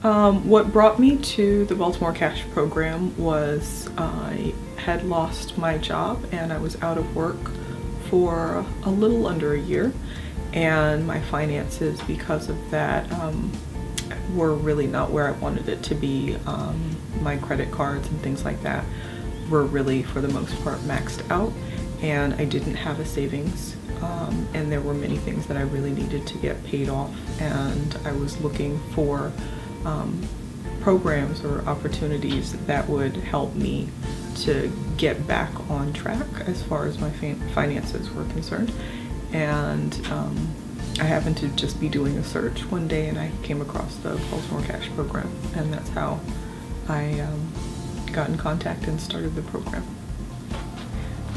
What brought me to the Baltimore Cash program was I had lost my job and I was out of work for a little under a year, and my finances because of that were really not where I wanted it to be. My credit cards and things like that were really, for the most part, maxed out, and I didn't have a savings, and there were many things that I really needed to get paid off, and I was looking for programs or opportunities that would help me to get back on track as far as my finances were concerned. And I happened to just be doing a search one day and I came across the Baltimore Cash program, and that's how I got in contact and started the program.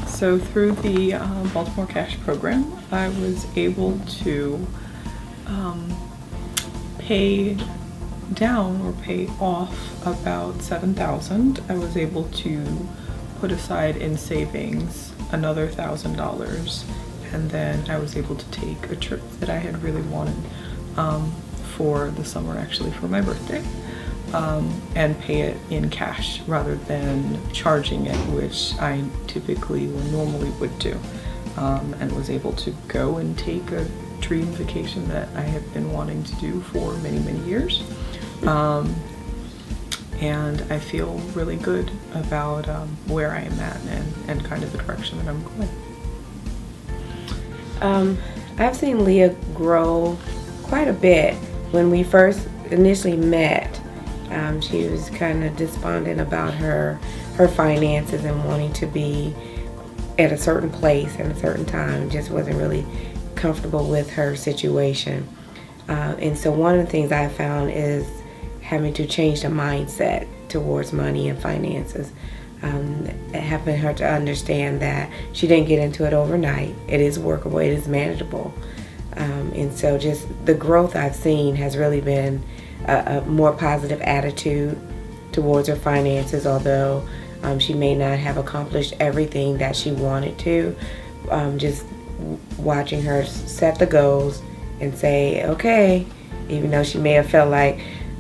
So through the Baltimore Cash program, I was able to pay down or pay off about $7,000. I was able to put aside in savings another $1,000, and then I was able to take a trip that I had really wanted for the summer, actually for my birthday, and pay it in cash rather than charging it, which I typically or normally would do, and was able to go and take a dream vacation that I have been wanting to do for many, many years. And I feel really good about where I am at and kind of the direction that I'm going. I've seen Leah grow quite a bit. When we first initially met, she was kind of despondent about her finances and wanting to be at a certain place at a certain time. Just wasn't really comfortable with her situation. And so one of the things I found is having to change the mindset towards money and finances. Helping her to understand that she didn't get into it overnight. It is workable, it is manageable. And so just the growth I've seen has really been a more positive attitude towards her finances, although she may not have accomplished everything that she wanted to. Just watching her set the goals and say, okay, even though she may have felt like,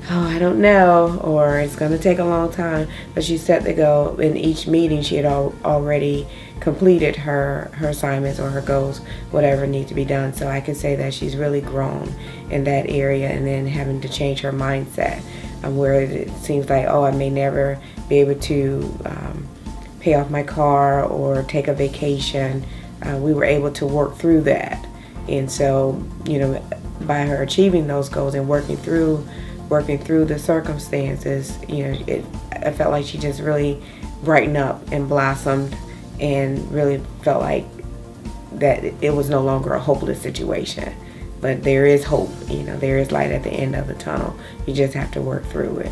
oh, I don't know, or it's going to take a long time, but she set the goal. In each meeting, she had already completed her assignments or her goals, whatever needs to be done. So I can say that she's really grown in that area, and then having to change her mindset where it seems like, oh, I may never be able to pay off my car or take a vacation. We were able to work through that. And so, by her achieving those goals and working through the circumstances, I felt like she just really brightened up and blossomed, and really felt like that it was no longer a hopeless situation. But there is hope, there is light at the end of the tunnel. You just have to work through it.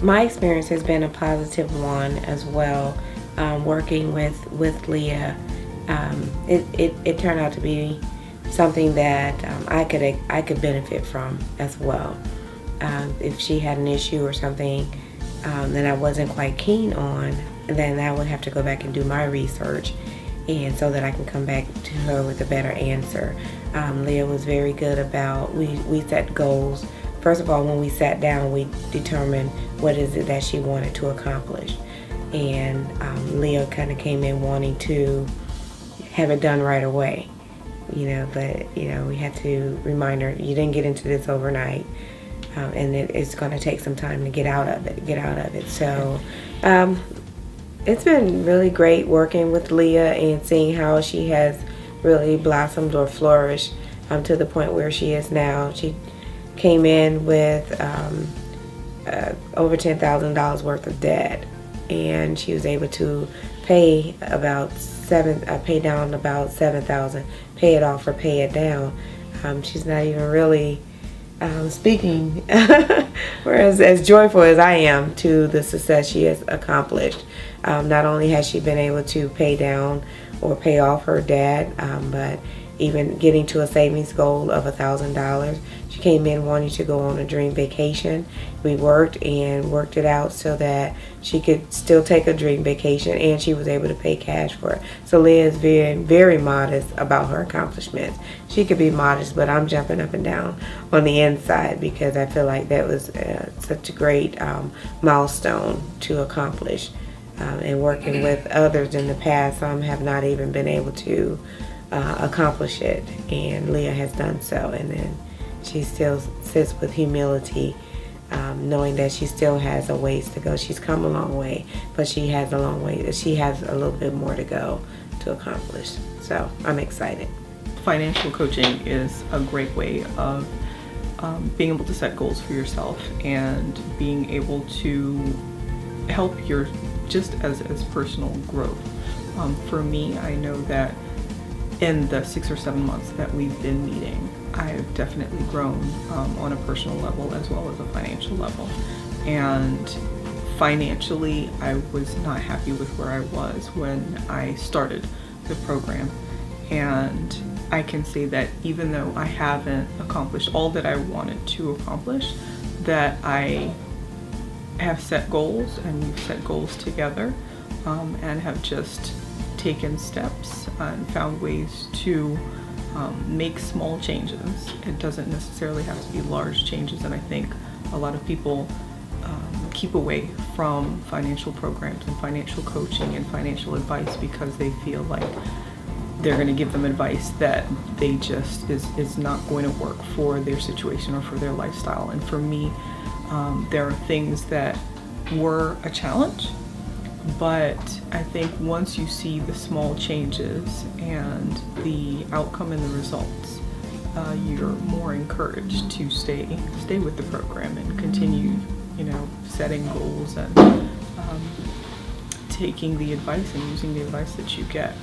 My experience has been a positive one as well. Working with Leah, it turned out to be something that I could benefit from as well. If she had an issue or something that I wasn't quite keen on, then I would have to go back and do my research, and so that I can come back to her with a better answer. Leah was very good about, we set goals. First of all, when we sat down, we determined what is it that she wanted to accomplish. And Leah kind of came in wanting to have it done right away. But we had to remind her, you didn't get into this overnight. And it's going to take some time to get out of it. So it's been really great working with Leah and seeing how she has really blossomed or flourished to the point where she is now. She came in with over $10,000 worth of debt, and she was able to pay down about $7,000, pay it off or pay it down. She's not even really speaking whereas as joyful as I am to the success she has accomplished. Not only has she been able to pay down or pay off her debt, but even getting to a savings goal of $1,000. She came in wanting to go on a dream vacation. We worked it out so that she could still take a dream vacation, and she was able to pay cash for it. So Leah is very, very modest about her accomplishments. She could be modest, but I'm jumping up and down on the inside because I feel like that was such a great milestone to accomplish. And working with others in the past, have not even been able to accomplish it, and Leah has done so. And then she still sits with humility, knowing that she still has a ways to go. She's come a long way, but she has a long way. She has a little bit more to go to accomplish. So I'm excited. Financial coaching is a great way of being able to set goals for yourself and being able to help your just as personal growth. For me, I know that in the 6 or 7 months that we've been meeting, I've definitely grown on a personal level as well as a financial level. And financially, I was not happy with where I was when I started the program. And I can say that even though I haven't accomplished all that I wanted to accomplish, that I have set goals, and we've set goals together, and have just taken steps and found ways to make small changes. It doesn't necessarily have to be large changes, and I think a lot of people keep away from financial programs and financial coaching and financial advice because they feel like they're going to give them advice that they just is not going to work for their situation or for their lifestyle. And for me, there are things that were a challenge, but I think once you see the small changes and the outcome and the results, you're more encouraged to stay with the program and continue, setting goals and taking the advice and using the advice that you get.